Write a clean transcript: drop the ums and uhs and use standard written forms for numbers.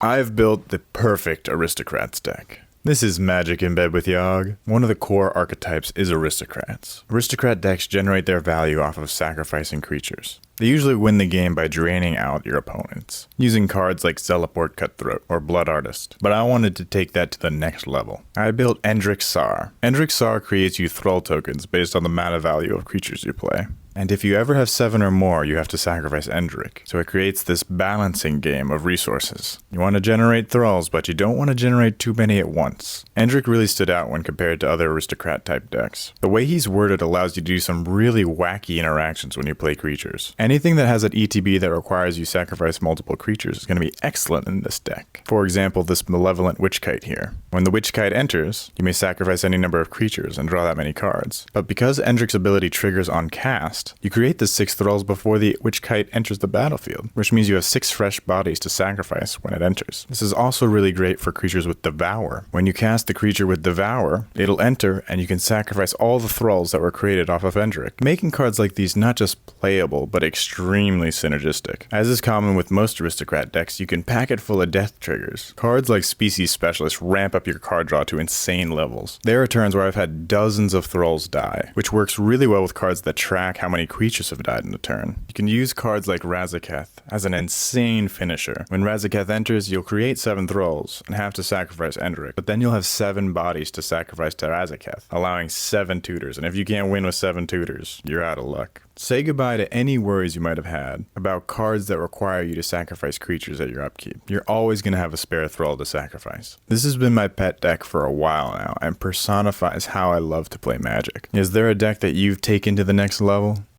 I've built the perfect aristocrats deck. This is Magic in Bed with Yogg. One of the core archetypes is aristocrats. Aristocrat decks generate their value off of sacrificing creatures. They usually win the game by draining out your opponents, using cards like Zealoport Cutthroat or Blood Artist. But I wanted to take that to the next level. I built Endrek Sahr. Endrek Sahr creates you Thrall tokens based on the mana value of creatures you play. And if you ever have 7 or more, you have to sacrifice Endrek. So it creates this balancing game of resources. You want to generate Thralls, but you don't want to generate too many at once. Endrek really stood out when compared to other aristocrat type decks. The way he's worded allows you to do some really wacky interactions when you play creatures. Anything that has an ETB that requires you sacrifice multiple creatures is going to be excellent in this deck. For example, this Malevolent Witch Kite here. When the Witch Kite enters, you may sacrifice any number of creatures and draw that many cards. But because Endrek's ability triggers on cast, you create the 6 Thralls before the Witch Kite enters the battlefield, which means you have 6 fresh bodies to sacrifice when it enters. This is also really great for creatures with Devour. When you cast the creature with Devour, it'll enter and you can sacrifice all the Thralls that were created off of Endrek, making cards like these not just playable, but extremely synergistic. As is common with most aristocrat decks, you can pack it full of death triggers. Cards like Species Specialist ramp up your card draw to insane levels. There are turns where I've had dozens of Thralls die, which works really well with cards that track how many creatures have died in a turn. You can use cards like Razaketh as an insane finisher. When Razaketh enters, you'll create 7 Thralls and have to sacrifice Endrek, but then you'll have 7 bodies to sacrifice to Razaketh, allowing 7 tutors, and if you can't win with 7 tutors, you're out of luck. Say goodbye to any worries you might have had about cards that require you to sacrifice creatures at your upkeep. You're always going to have a spare Thrall to sacrifice. This has been my pet deck for a while now and personifies how I love to play Magic. Is there a deck that you've taken to the next level?